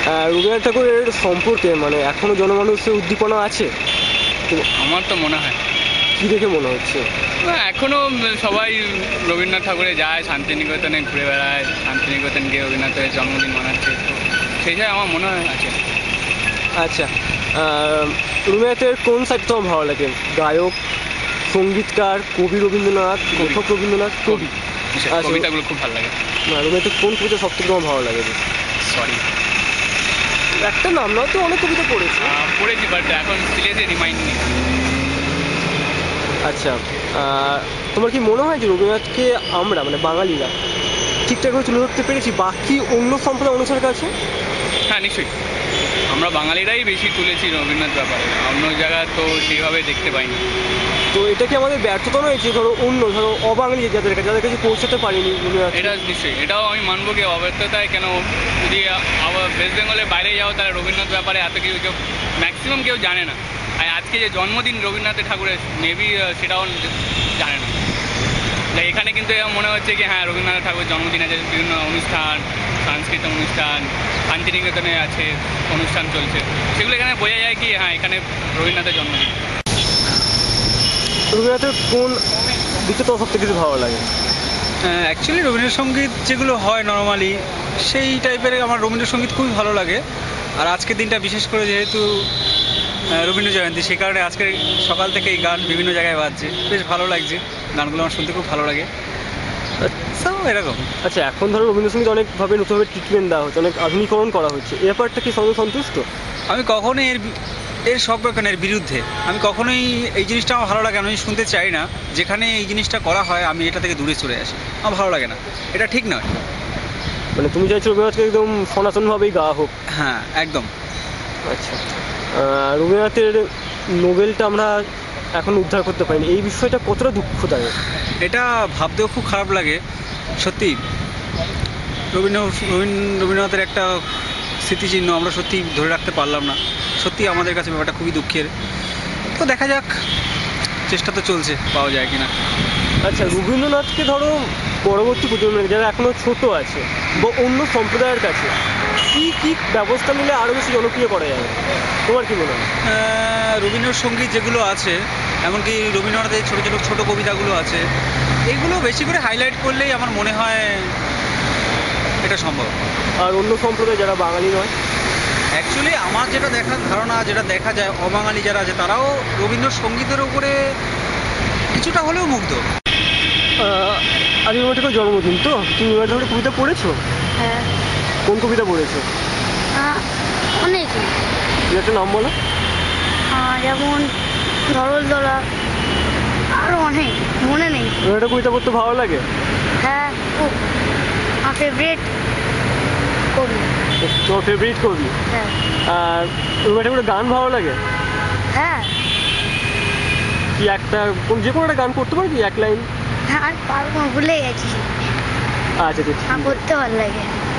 রবীন্দ্রনাথ ঠাকুরের সম্পর্কে মানে এখনো জনমানুষের উদ্দীপনা আছে? তো আমার তো মনে হয় কি দেখে মনে হচ্ছে? না, এখনো সবাই রবীন্দ্রনাথ ঠাকুরে যায়, শান্তিনিকেতনে ঘুরে বেড়ায়, শান্তিনিকেতন গিয়ে রবীন্দ্রনাথের জন্মদিন মানাচ্ছে, তো সেই হিসাবে আমার মনে হয় আছে। আচ্ছা, রবীন্দ্রনাথের কোন সাইড তোমার ভালো লাগে? গায়ক, সঙ্গীতকার, কবি রবীন্দ্রনাথ, লেখক রবীন্দ্রনাথ, কবি? আচ্ছা, কবিতাগুলো খুব ভালো লাগে। রবীন্দ্রনাথের কোন কবিতা সব থেকে তোমার ভালো লাগে? সরি, একটা নাম নয় তো, অনেক কবিতা পড়েছি। পড়েছি বাট এখন সিরিয়াসলি রিমাইন্ড নেই। আচ্ছা, তোমার কি মনে হয় যে রবীন্দ্রনাথকে আমরা মানে বাঙালিরা ঠিকঠাকভাবে তুলে ধরতে পেরেছি বাকি অন্য সম্প্রদায় অনুসারের কাছে? হ্যাঁ, নিশ্চয়ই আমরা বাঙালিরাই বেশি তুলেছি রবীন্দ্রনাথ ব্যাপারে, অন্য জায়গা তো সেইভাবে দেখতে পাইনি। তো এটা কি আমাদের ব্যর্থতা নয় যে ধরো অবাঙালি যাদের কাছে পৌঁছাতে পারিনি রবীন্দ্রনাথ? এটা নিশ্চয়ই, এটাও আমি মানবো কি অব্যর্থতায়। কেন, যদি আবার ওয়েস্ট বেঙ্গলের বাইরে যাও তাহলে রবীন্দ্রনাথ ব্যাপারে এত কিছু কেউ ম্যাক্সিমাম কেউ জানে না। আর আজকে যে জন্মদিন রবীন্দ্রনাথ ঠাকুরের মেবি সেটাও জানে না। তাই এখানে কিন্তু মনে হচ্ছে কি হ্যাঁ রবীন্দ্রনাথ ঠাকুরের জন্মদিন আছে, বিভিন্ন অনুষ্ঠান, সাংস্কৃতিক অনুষ্ঠান, শান্তিনিকেতনে আছে অনুষ্ঠান চলছে, সেগুলো এখানে বোঝা যায় কি হ্যাঁ এখানে রবীন্দ্রনাথের জন্মদিন। রবীন্দ্রনাথের কোন দিকটা তোমার সব থেকে কিছু ভালো লাগে? অ্যাকচুয়ালি রবীন্দ্রসঙ্গীত যেগুলো হয় নর্মালি সেই টাইপের আমার রবীন্দ্রসঙ্গীত খুবই ভালো লাগে। আর আজকের দিনটা বিশেষ করে যেহেতু রবীন্দ্র জয়ন্তী, সেই কারণে আজকে সকাল থেকে এই গান বিভিন্ন জায়গায় বাজছে, বেশ ভালো লাগছে, গানগুলো আমার শুনতে খুব ভালো লাগে। সব এরকম। আচ্ছা, এখন ধরো রবীন্দ্রসঙ্গীত অনেকভাবে নতুনভাবে ট্রিটমেন্ট দেওয়া হচ্ছে, অনেক আধুনিকরণ করা হচ্ছে, এ ব্যাপারটা কি সন্তুষ্ট? আমি কখনোই এর সব রকমের বিরুদ্ধে। আমি কখনোই এই জিনিসটা আমার ভালো লাগে, আমি শুনতে চাই না। যেখানে এই জিনিসটা করা হয় আমি এটা থেকে দূরে সরে আসি, আমার ভালো লাগে না, এটা ঠিক নয়। মানে তুমি চাইছো রবীন্দ্রনাথকে একদম সনাতনভাবেই গাওয়া হোক? হ্যাঁ, একদম। আচ্ছা, রবীন্দ্রনাথের নোবেলটা আমরা এখন উদ্ধার করতে পারিনি, এই বিষয়টা কতটা দুঃখদায়ক? এটা ভাবতেও খুব খারাপ লাগে সত্যি। রবীন্দ্রনাথের একটা স্মৃতিচিহ্ন আমরা সত্যি ধরে রাখতে পারলাম না, সত্যি আমাদের কাছে ব্যাপারটা খুবই দুঃখের। তো দেখা যাক, চেষ্টা তো চলছে, পাওয়া যায় কিনা। আচ্ছা, রবীন্দ্রনাথকে ধরো পরবর্তী প্রজন্মের যারা এখনো ছোট আছে বা অন্য সম্প্রদায়ের কাছে কি কি ব্যবস্থা নিলে আরও বেশি জনপ্রিয় করা যাবে, তোমার কি মনে হয়? রবীন্দ্রসঙ্গীত যেগুলো আছে, এমনকি রবীন্দ্রনাথের ছোটো ছোটো ছোটো কবিতাগুলো আছে, এইগুলো বেশি করে হাইলাইট করলেই আমার মনে হয় এটা সম্ভব। আর অন্য সম্প্রদায় যারা বাঙালি নয়? অ্যাকচুয়ালি আমার যেটা দেখার ধারণা, যেটা দেখা যায়, অবাঙালি যারা আছে তারাও রবীন্দ্রসঙ্গীতের উপরে কিছুটা হলেও মুগ্ধ। আজ রবীন্দ্রনাথ ঠাকুরের জন্মদিন, তো তুমি রবীন্দ্রনাথ ঠাকুরের কবিতা পড়েছো? হ্যাঁ, কোন কবিতা পড়েছো? অনেক। তুমি একটা নাম বলো। যেমন ধরল দলা, আরও অনেক মনে নেই। রবীন্দ্রনাথ কবিতা পড়তে ভালো লাগে? হ্যাঁ, খুব। আমার ফেভারিট কবি। তোমার ফেভারিট কবি? হ্যাঁ। আর রবীন্দ্রনাথ ঠাকুরের গান ভালো লাগে? হ্যাঁ। কি একটা যে কোনো একটা গান করতে পারো কি, এক লাইন? হ্যাঁ, আর পারবো না, ভুলে গেছি। আচ্ছা, আমার করতে ভালো লাগে।